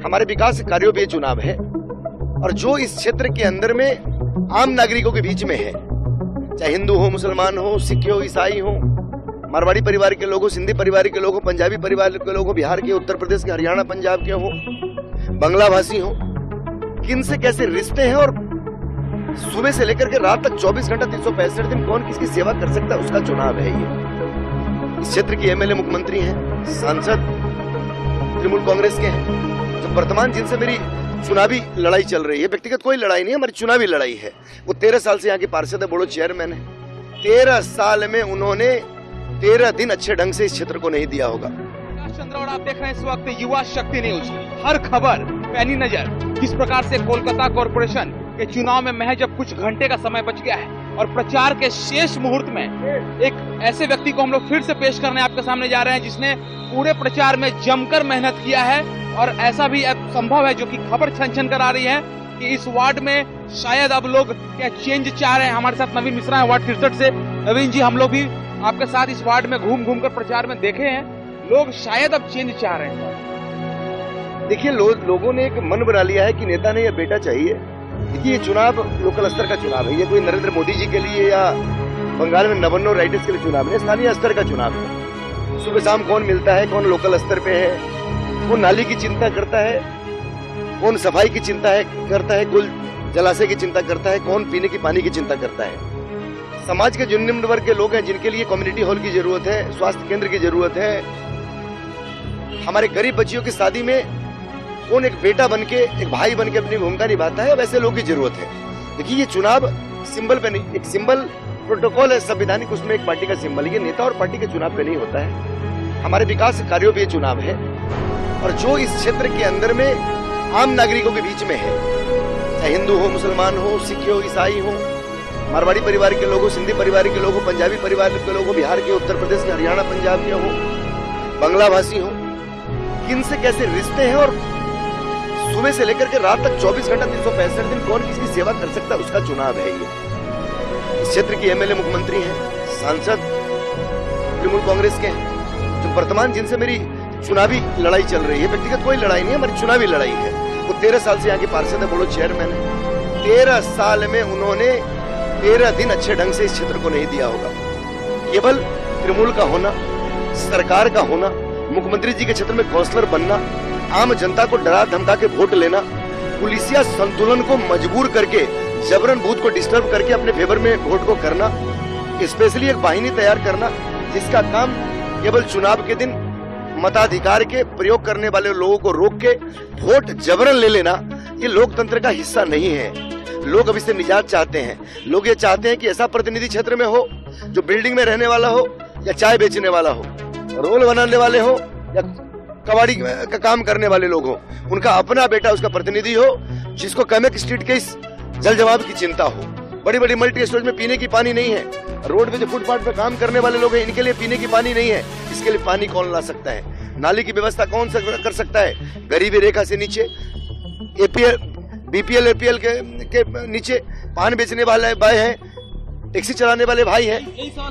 हमारे विकास कार्यों पे चुनाव है और जो इस क्षेत्र के अंदर में आम नागरिकों के बीच में है, चाहे हिंदू हो, मुसलमान हो, सिख हो, ईसाई हो, मारवाड़ी परिवार के लोग हो, सिंधी परिवार के लोग हो, पंजाबी परिवार के लोग हो, बिहार के, उत्तर प्रदेश के, हरियाणा पंजाब के हो, बांग्ला भाषी हो, किन से कैसे रिश्ते हैं और सुबह से लेकर के रात तक 24 घंटा 365 दिन कौन किसकी सेवा कर सकता है, उसका चुनाव है ये। इस क्षेत्र की एमएलए मुख्यमंत्री हैं, सांसद तृणमूल कांग्रेस के हैं, जो वर्तमान जिनसे मेरी चुनावी लड़ाई चल रही है, व्यक्तिगत कोई लड़ाई नहीं है, हमारी चुनावी लड़ाई है। वो 13 साल से यहाँ के पार्षद है, बोर्ड चेयरमैन है। 13 साल में उन्होंने 13 दिन अच्छे ढंग से इस क्षेत्र को नहीं दिया होगा। चंद्रौड़ा आप देख रहे हैं इस वक्त युवा शक्ति न्यूज, हर खबर पैनी नजर। जिस प्रकार से कोलकाता कॉरपोरेशन के चुनाव में महज अब कुछ घंटे का समय बच गया है और प्रचार के शेष मुहूर्त में एक ऐसे व्यक्ति को हम लोग फिर से पेश करने आपके सामने जा रहे हैं जिसने पूरे प्रचार में जमकर मेहनत किया है और ऐसा भी अब संभव है, जो कि खबर छन छन कर आ रही है कि इस वार्ड में शायद अब लोग क्या चेंज चाह रहे हैं। हमारे साथ नवीन मिश्रा है वार्ड 63 से। नवीन जी, हम लोग भी आपके साथ इस वार्ड में घूम घूम कर प्रचार में देखे हैं, लोग शायद अब चेंज चाह रहे हैं। देखिए, लोगों ने एक मन बना लिया है कि नेता ने यह बेटा चाहिए। देखिए, ये चुनाव लोकल स्तर का चुनाव है, ये कोई नरेंद्र मोदी जी के लिए या बंगाल में नवन्नो राइटर्स के लिए चुनाव है, स्थानीय स्तर का चुनाव है। सुबह शाम कौन मिलता है, कौन लोकल स्तर पे है, कौन नाली की चिंता करता है, कौन सफाई की चिंता करता है, कौन जलाशय की चिंता करता है, कौन पीने की पानी की चिंता करता है। समाज के जो निम्न वर्ग के लोग हैं, जिनके लिए कम्युनिटी हॉल की जरूरत है, स्वास्थ्य केंद्र की जरूरत है, हमारे गरीब बच्चियों की शादी में कौन एक बेटा बनके, एक भाई बनके अपनी भूमिका निभाता है, वैसे लोगों की जरूरत है। देखिए, ये चुनाव सिंबल पे नहीं, एक सिंबल प्रोटोकॉल है संवैधानिक, उसमें एक पार्टी का सिंबल है। ये नेता और पार्टी के चुनाव पे नहीं होता है, हमारे विकास कार्यों पे ये चुनाव है और जो इस क्षेत्र के अंदर में आम नागरिकों के बीच में है, चाहे हिंदू हो, मुसलमान हो, सिख हो, ईसाई हो, मारवाड़ी परिवार के लोग हो, सिंधी परिवार के लोग हो, पंजाबी परिवार के लोग हो, बिहार के, उत्तर प्रदेश के, हरियाणा पंजाब के हो, बांग्ला भाषी हो, किन से कैसे रिश्ते हैं और सुबह से लेकर के रात तक 24 घंटा 365 दिन कौन किसकी सेवा कर सकता है, उसका चुनाव है ये। इस क्षेत्र की एमएलए मुख्यमंत्री हैं, सांसद तृणमूल कांग्रेस के हैं, जो वर्तमान जिनसे मेरी चुनावी लड़ाई चल रही है, व्यक्तिगत कोई लड़ाई नहीं है, हमारी चुनावी लड़ाई है। वो 13 साल से यहाँ के पार्षद है, बोर्ड चेयरमैन है। 13 साल में उन्होंने 13 दिन अच्छे ढंग से इस क्षेत्र को नहीं दिया होगा। केवल तृणमूल का होना, सरकार का होना, मुख्यमंत्री जी के क्षेत्र में काउंसलर बनना, आम जनता को डरा धमका के वोट लेना, पुलिसिया संतुलन को मजबूर करके जबरन बूथ को डिस्टर्ब करके अपने फेवर में वोट को करना, स्पेशली एक वाहिनी तैयार करना जिसका काम केवल चुनाव के दिन मताधिकार के प्रयोग करने वाले लोगों को रोक के वोट जबरन ले लेना, ये लोकतंत्र का हिस्सा नहीं है। लोग अब इससे निजात चाहते हैं। लोग ये चाहते हैं कि ऐसा प्रतिनिधि क्षेत्र में हो जो बिल्डिंग में रहने वाला हो या चाय बेचने वाला हो, रोल बनाने वाले हो या कबाड़ी का काम करने वाले लोग हो, उनका अपना बेटा उसका प्रतिनिधि हो, जिसको कैमेक स्ट्रीट के इस जल जवाब की चिंता हो। बड़ी बड़ी मल्टी स्टोरेज में पीने की पानी नहीं है, रोड पे जो फुटपाथ पे काम करने वाले लोग हैं, इनके लिए पीने की पानी नहीं है। इसके लिए पानी कौन ला सकता है? नाली की व्यवस्था कौन कर सकता है? गरीबी रेखा से नीचे, एपीएल, बीपीएल, एपीएल के नीचे पान बेचने वाले भाई हैं, टैक्सी चलाने वाले भाई हैं,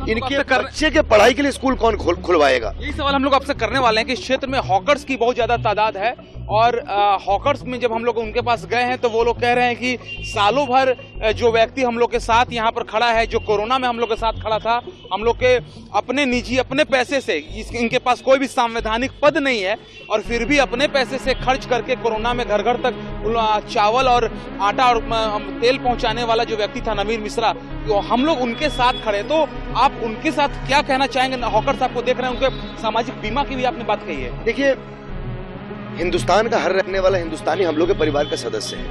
इनके बच्चे के पढ़ाई के लिए स्कूल कौन खुलवाएगा? यही सवाल हम लोग आपसे करने वाले हैं कि इस क्षेत्र में हॉकर्स की बहुत ज्यादा तादाद है और हॉकर्स में जब हम लोग उनके पास गए हैं तो वो लोग कह रहे हैं कि सालों भर जो व्यक्ति हम लोग के साथ यहाँ पर खड़ा है, जो कोरोना में हम लोग के साथ खड़ा था, हम लोग के अपने निजी अपने पैसे से, इनके पास कोई भी संवैधानिक पद नहीं है और फिर भी अपने पैसे से खर्च करके कोरोना में घर घर तक चावल और आटा और तेल पहुंचाने वाला जो व्यक्ति था नवीन मिश्रा, तो हम लोग उनके साथ खड़े। तो आप उनके साथ क्या कहना चाहेंगे? हॉकर्स आपको देख रहे हैं, उनके सामाजिक बीमा की भी आपने बात कही है। देखिए, हिंदुस्तान का हर रहने वाला हिंदुस्तानी हम लोग के परिवार का सदस्य है।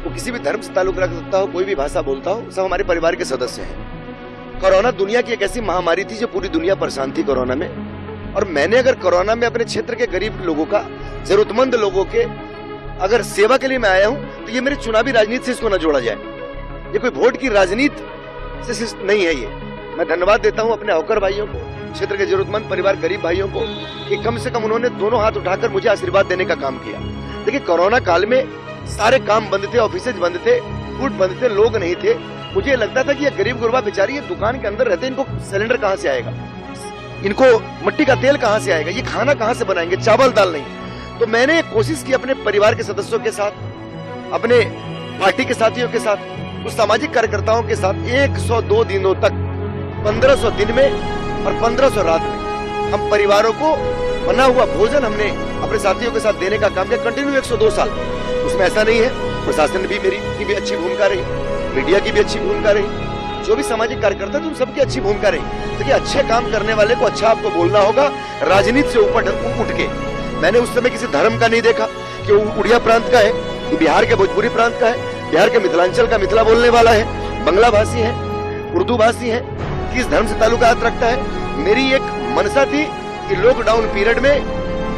वो किसी भी धर्म से ताल्लुक रख सकता हो, कोई भी भाषा बोलता हो, सब हमारे परिवार के सदस्य हैं। कोरोना दुनिया की एक ऐसी महामारी थी जो पूरी दुनिया परेशान थी कोरोना में, और मैंने अगर कोरोना में अपने क्षेत्र के गरीब लोगों का, जरूरतमंद लोगों के अगर सेवा के लिए मैं आया हूँ, तो ये मेरी चुनावी राजनीति से इसको न जोड़ा जाए। ये कोई वोट की राजनीति से नहीं है। ये मैं धन्यवाद देता हूँ अपने हॉकर भाइयों को, क्षेत्र के जरूरतमंद परिवार गरीब भाइयों को, कि कम से कम उन्होंने दोनों हाथ उठाकर मुझे आशीर्वाद देने का काम किया। देखिए, कोरोना काल में सारे काम बंद थे, ऑफिसेज बंद थे, फूड बंद थे, लोग नहीं थे। मुझे लगता था कि ये गरीब गुरबा बेचारी ये दुकान के अंदर रहते, इनको सिलेंडर कहाँ से आएगा, इनको मिट्टी का तेल कहाँ से आएगा, ये खाना कहाँ से बनाएंगे, चावल दाल नहीं। तो मैंने कोशिश की अपने परिवार के सदस्यों के साथ, अपने पार्टी के साथियों के साथ, कुछ सामाजिक कार्यकर्ताओं के साथ 102 दिनों तक 1500 दिन में और 1500 रात में हम परिवारों को बना हुआ भोजन हमने अपने साथियों के साथ देने का काम किया कंटिन्यू 102 साल। उसमें ऐसा नहीं है, प्रशासन भी मेरी की भी अच्छी भूमिका रही, मीडिया की भी अच्छी भूमिका रही, जो भी सामाजिक कार्यकर्ता थे उन सबकी अच्छी भूमिका रही। देखिए, अच्छे काम करने वाले को अच्छा आपको बोलना होगा, राजनीति से ऊपर उठ के। मैंने उस समय किसी धर्म का नहीं देखा कि वो उड़िया प्रांत का है, कि बिहार के भोजपुरी प्रांत का है, बिहार के मिथिलांचल का मिथिला बोलने वाला है, बंगला भाषी है, उर्दू भाषी है, किस धर्म से ताल्लुकात रखता है। मेरी एक मनसा थी कि लॉकडाउन पीरियड में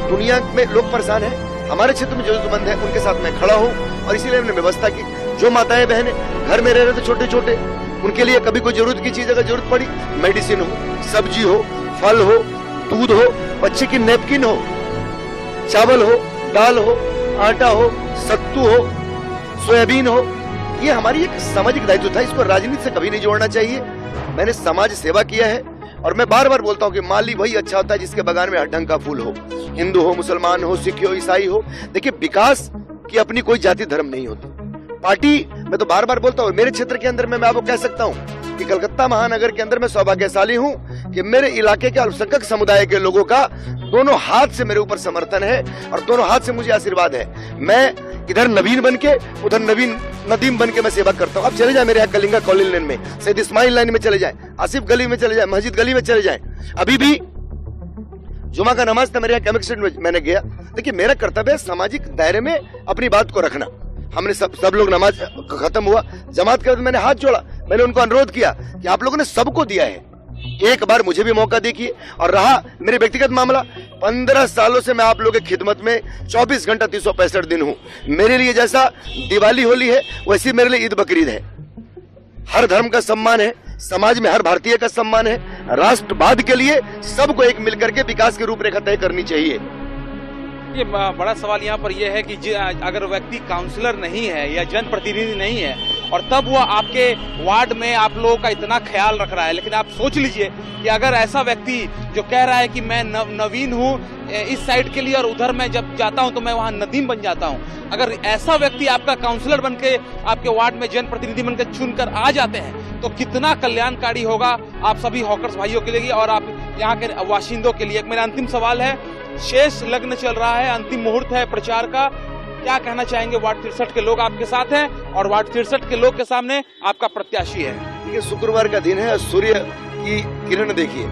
दुनिया में लोग परेशान है, हमारे क्षेत्र में जो जरूरतमंद है उनके साथ मैं खड़ा हूँ, और इसीलिए हमने व्यवस्था की। जो माताएं बहनें घर में रह रहे थे छोटे छोटे, उनके लिए कभी कोई जरूरत की चीज अगर जरूरत पड़ी, मेडिसिन हो, सब्जी हो, फल हो, दूध हो, बच्चे की नैपकिन हो, चावल हो, दाल हो, आटा हो, सत्तू हो, सोयाबीन हो, ये हमारी एक सामाजिक दायित्व था। इसको राजनीति से कभी नहीं जोड़ना चाहिए। मैंने समाज सेवा किया है, और मैं बार बार बोलता हूँ कि माली वही अच्छा होता है जिसके बगान में हर ढंग का फूल हो, हिंदू हो, मुसलमान हो, सिख हो, ईसाई हो। देखिए, विकास की अपनी कोई जाति धर्म नहीं होती। पार्टी, मैं तो बार बार बोलता हूँ, मेरे क्षेत्र के अंदर में मैं आपको कह सकता हूँ कि कलकत्ता महानगर के अंदर मैं सौभाग्यशाली हूँ कि मेरे इलाके के अल्पसंख्यक समुदाय के लोगों का दोनों हाथ से मेरे ऊपर समर्थन है और दोनों हाथ से मुझे आशीर्वाद है। मैं इधर नवीन बन के, उधर नवीन नदीम बन के मैं सेवा करता हूँ। आप चले जाए मेरे यहाँ कलिंगा कॉलोनी लाइन में, सैयद इस्माइल लाइन में चले जाए, आसिफ गली में चले जाए, मस्जिद गली में चले जाए। अभी भी जुमा का नमाज था मेरे यहाँ कैमिक स्ट्रीट में, मैंने गया। देखिए, मेरा कर्तव्य है सामाजिक दायरे में अपनी बात को रखना। हमने सब लोग नमाज खत्म हुआ, जमात के बाद मैंने हाथ जोड़ा, मैंने उनको अनुरोध किया कि आप लोगों ने सबको दिया है, एक बार मुझे भी मौका देखिए। और रहा मेरे व्यक्तिगत मामला, 15 सालों से मैं आप लोगों की खिदमत में 24 घंटा 365 दिन हूँ। मेरे लिए जैसा दिवाली होली है, वैसी मेरे लिए ईद बकरीद है। हर धर्म का सम्मान है, समाज में हर भारतीय का सम्मान है। राष्ट्रवाद के लिए सबको एक मिलकर के विकास की रूपरेखा तय करनी चाहिए। ये बड़ा सवाल यहाँ पर यह है कि अगर व्यक्ति काउंसलर नहीं है या जनप्रतिनिधि नहीं है और तब वो आपके वार्ड में आप लोगों का इतना ख्याल रख रहा है, लेकिन आप सोच लीजिए कि अगर ऐसा व्यक्ति जो कह रहा है कि मैं नवीन हूँ इस साइड के लिए और उधर मैं जब जाता हूँ तो मैं वहाँ नदीम बन जाता हूँ, अगर ऐसा व्यक्ति आपका काउंसलर बन के आपके वार्ड में जनप्रतिनिधि बनकर चुनकर आ जाते हैं तो कितना कल्याणकारी होगा आप सभी हॉकर्स भाइयों के लिए और आप यहाँ के वाशिंदों के लिए। मेरा अंतिम सवाल है, शेष लग्न चल रहा है, अंतिम मुहूर्त है प्रचार का, क्या कहना चाहेंगे? वार्ड 63 के लोग आपके साथ हैं और वार्ड 63 के लोग के सामने आपका प्रत्याशी है। ये शुक्रवार का दिन है, सूर्य की किरण देखिए,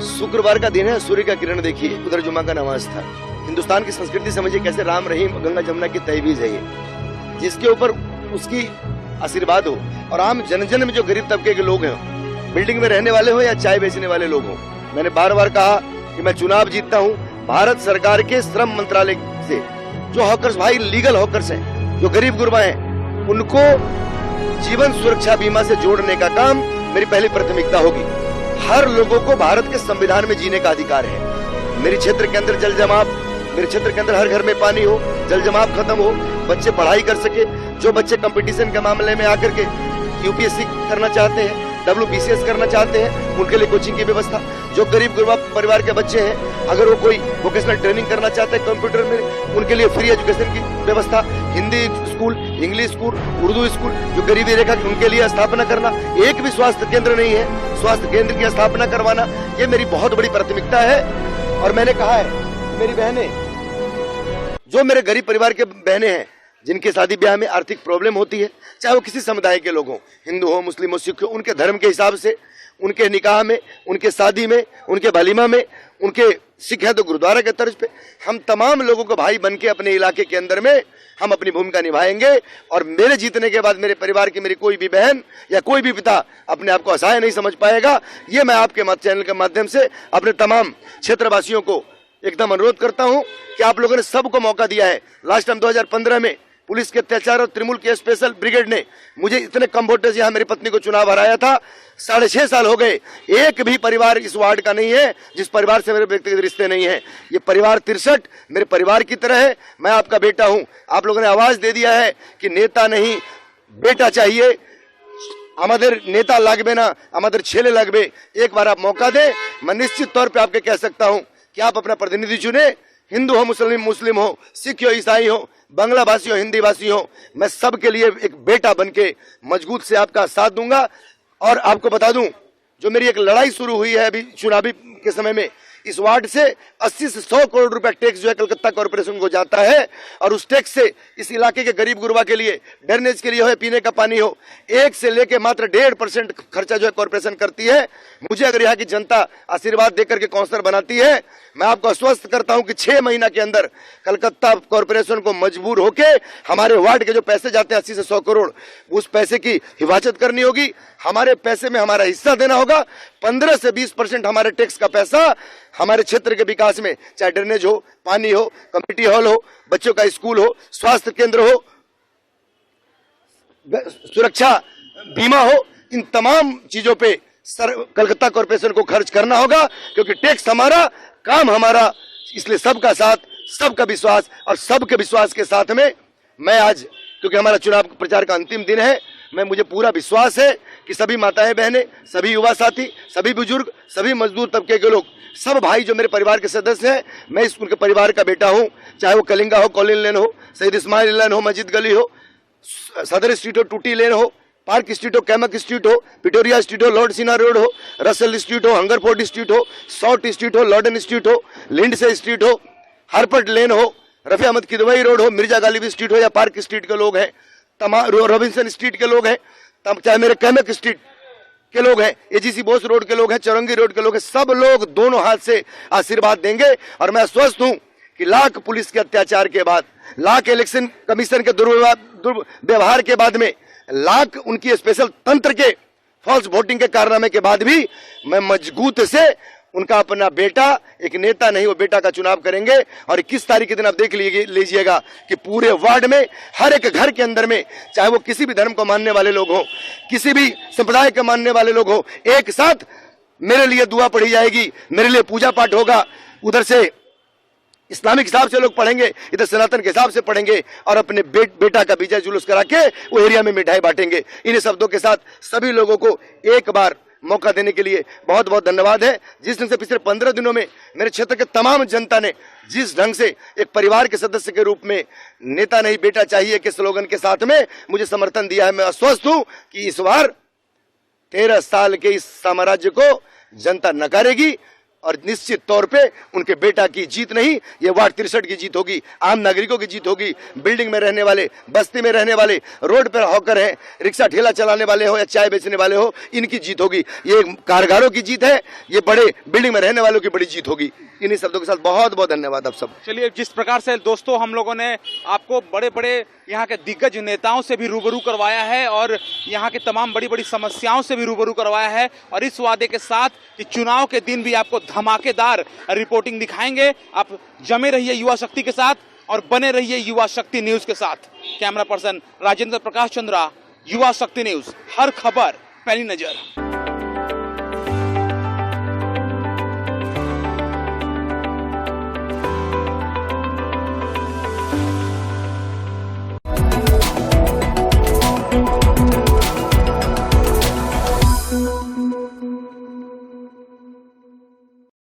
शुक्रवार का दिन है, सूर्य का किरण देखिए, उधर जुमा का नमाज था। हिंदुस्तान की संस्कृति समझिए कैसे राम रहीम गंगा जमुना की तहवीज है ये, जिसके ऊपर उसकी आशीर्वाद हो। और आम जन में जो गरीब तबके के लोग हैं, बिल्डिंग में रहने वाले हो या चाय बेचने वाले लोग हो, मैंने बार बार कहा कि मैं चुनाव जीतता हूँ भारत सरकार के श्रम मंत्रालय से। जो हॉकर्स भाई लीगल हॉकर्स हैं, जो गरीब गुरबा हैं, उनको जीवन सुरक्षा बीमा से जोड़ने का काम मेरी पहली प्राथमिकता होगी। हर लोगों को भारत के संविधान में जीने का अधिकार है। मेरे क्षेत्र के अंदर जल जमाव, मेरे क्षेत्र के अंदर हर घर में पानी हो, जल जमाव खत्म हो, बच्चे पढ़ाई कर सके। जो बच्चे कंपटीशन के मामले में आकर के यूपीएससी करना चाहते हैं, WBCS करना चाहते हैं, उनके लिए कोचिंग की व्यवस्था। जो गरीब गुरबा परिवार के बच्चे हैं, अगर वो कोई वोकेशनल ट्रेनिंग करना चाहते हैं कंप्यूटर में, उनके लिए फ्री एजुकेशन की व्यवस्था। Hindi school, English school, Urdu school, जो गरीबी रेखा उनके लिए स्थापना करना। एक भी स्वास्थ्य केंद्र नहीं है, स्वास्थ्य केंद्र की स्थापना करवाना, ये मेरी बहुत बड़ी प्राथमिकता है। और मैंने कहा है, मेरी बहनें, जो मेरे गरीब परिवार के बहनें हैं, जिनके शादी ब्याह में आर्थिक प्रॉब्लम होती है, चाहे वो किसी समुदाय के लोग हों, हिंदू हो, मुस्लिम हो, सिख हो, उनके धर्म के हिसाब से, उनके निकाह में, उनके शादी में, उनके वलीमा में, उनके सिख है तो गुरुद्वारा के तर्ज पे, हम तमाम लोगों को भाई बन के अपने इलाके के अंदर में हम अपनी भूमिका निभाएंगे। और मेरे जीतने के बाद मेरे परिवार की मेरी कोई भी बहन या कोई भी पिता अपने आप को असहाय नहीं समझ पाएगा। ये मैं आपके चैनल के माध्यम से अपने तमाम क्षेत्रवासियों को एकदम अनुरोध करता हूं कि आप लोगों ने सबको मौका दिया है। लास्ट टाइम 2015 में पुलिस के अत्याचार और तृणमूल के स्पेशल ब्रिगेड ने मुझे इतने कम वोटों से यहाँ मेरी पत्नी को चुनाव हराया था। 6.5 साल हो गए, एक भी परिवार इस वार्ड का नहीं है जिस परिवार से मेरे व्यक्तिगत रिश्ते नहीं है। ये परिवार 63 मेरे परिवार की तरह है। मैं आपका बेटा हूँ। आप लोगों ने आवाज दे दिया है कि नेता नहीं बेटा चाहिए, আমাদের नेता लागबे ना, আমাদের छेले लागबे। एक बार आप मौका दें, मैं निश्चित तौर पे आपके कह सकता हूं कि आप अपना प्रतिनिधि चुने। हिंदू हो, मुस्लिम हो, सिख हो, ईसाई हो, बांग्ला भाषी हो, हिंदी भाषी हो, मैं सबके लिए एक बेटा बनके मजबूत से आपका साथ दूंगा। और आपको बता दूं, जो मेरी एक लड़ाई शुरू हुई है अभी चुनावी के समय में, इस वार्ड से 80 से 100 करोड़ रुपया टैक्स जो है कलकत्ता कॉर्पोरेशन को जाता है, और उस टैक्स से इस इलाके के गरीब गुरबा के लिए, ड्रेनेज के लिए हो, पीने का पानी हो, 1 से लेके मात्र 1.5% खर्चा जो है कॉर्पोरेशन करती है। मुझे अगर यहाँ की जनता आशीर्वाद देकर के काउंसलर बनाती है, मैं आपको आश्वस्त करता हूं कि 6 महीना के अंदर कलकत्ता कॉर्पोरेशन को मजबूर होके हमारे वार्ड के जो पैसे जाते हैं 80 से 100 करोड़, उस पैसे की हिफाजत करनी होगी, हमारे पैसे में हमारा हिस्सा देना होगा। 15 से 20% हमारे टैक्स का पैसा हमारे क्षेत्र के विकास में, चाहे ड्रेनेज हो, पानी हो, कम्युनिटी हॉल हो, बच्चों का स्कूल हो, स्वास्थ्य केंद्र हो, सुरक्षा बीमा हो, इन तमाम चीजों पे कलकत्ता कॉर्पोरेशन को खर्च करना होगा, क्योंकि टैक्स हमारा, काम हमारा। इसलिए सबका साथ, सबका विश्वास, और सबके विश्वास के साथ में मैं आज, क्योंकि हमारा चुनाव प्रचार का अंतिम दिन है, मुझे पूरा विश्वास है कि सभी माताएं बहनें, सभी युवा साथी, सभी बुजुर्ग, सभी मजदूर तबके के लोग, सब भाई जो मेरे परिवार के सदस्य हैं, मैं इस उनके परिवार का बेटा हूं। चाहे वो कलिंगा हो, कॉलिन लेन हो, शहीद इस्माइल लेन हो, मस्जिद गली हो, सदर स्ट्रीट हो, टूटी लेन हो, पार्क स्ट्रीट हो, कैमक स्ट्रीट हो, पिटोरिया स्ट्रीट हो, लॉर्ड सिन्हा रोड हो, रसल स्ट्रीट हो, हंगरफोर्ड स्ट्रीट हो, शॉर्ट स्ट्रीट हो, लॉर्डन स्ट्रीट हो, लिंडसे स्ट्रीट हो, हार्पर्ट लेन हो, रफी अहमद किदवई रोड हो, मिर्जा गालिब स्ट्रीट हो, या पार्क स्ट्रीट के लोग हैं, तमाम रॉबिन्सन स्ट्रीट के लोग हैं, चाहे मेरे कैमक स्ट्रीट के लोग हैं, एजीसी बोस रोड के लोग हैं, चौरंगी रोड के लोग हैं, सब लोग दोनों हाथ से आशीर्वाद देंगे। और मैं आश्वस्त हूं कि लाख पुलिस के अत्याचार के बाद, लाख इलेक्शन कमीशन के दुर्व्यवहार के बाद में, लाख उनकी स्पेशल तंत्र के फॉल्स वोटिंग के कारनामे के बाद भी मैं मजबूत से उनका अपना बेटा, एक नेता नहीं वो बेटा का चुनाव करेंगे। और 21 तारीख के दिन आप देख लीजिएगा कि पूरे वार्ड में, हर एक घर के अंदर में, चाहे वो किसी भी धर्म को मानने वाले लोग हो, किसी भी संप्रदाय के मानने वाले लोग हो, एक साथ मेरे लिए दुआ पढ़ी जाएगी, मेरे लिए पूजा पाठ होगा। उधर से इस्लामिक हिसाब से लोग पढ़ेंगे, इधर सनातन के हिसाब से पढ़ेंगे, और अपने बेटा का विजय जुलूस करा के वो एरिया में मिठाई बांटेंगे। इन शब्दों के साथ सभी लोगों को एक बार मौका देने के लिए बहुत बहुत धन्यवाद है। जिस ढंग से पिछले 15 दिनों में मेरे क्षेत्र के तमाम जनता ने जिस ढंग से एक परिवार के सदस्य के रूप में नेता नहीं बेटा चाहिए के स्लोगन के साथ में मुझे समर्थन दिया है, मैं आश्वस्त हूं कि इस बार 13 साल के इस साम्राज्य को जनता नकारेगी, और निश्चित तौर पे उनके बेटा की जीत नहीं, ये वार्ड 63 की जीत होगी, आम नागरिकों की जीत होगी, बिल्डिंग में रहने वाले, बस्ती में रहने वाले, रोड पर हॉकर हैं, रिक्शा ठेला चलाने वाले हो या चाय बेचने वाले हो, इनकी जीत होगी। ये कारीगरों की जीत है, ये बड़े बिल्डिंग में रहने वालों की बड़ी जीत होगी। इन्हीं शब्दों के साथ बहुत बहुत धन्यवाद आप सब। चलिए, जिस प्रकार से दोस्तों हम लोगों ने आपको बड़े बड़े यहाँ के दिग्गज नेताओं से भी रूबरू करवाया है, और यहाँ के तमाम बड़ी बड़ी समस्याओं से भी रूबरू करवाया है, और इस वादे के साथ कि चुनाव के दिन भी आपको धमाकेदार रिपोर्टिंग दिखाएंगे। आप जमे रहिए युवा शक्ति के साथ और बने रहिए युवा शक्ति न्यूज के साथ। कैमरा पर्सन राजेंद्र प्रकाश चंद्रा, युवा शक्ति न्यूज, हर खबर पहली नजर।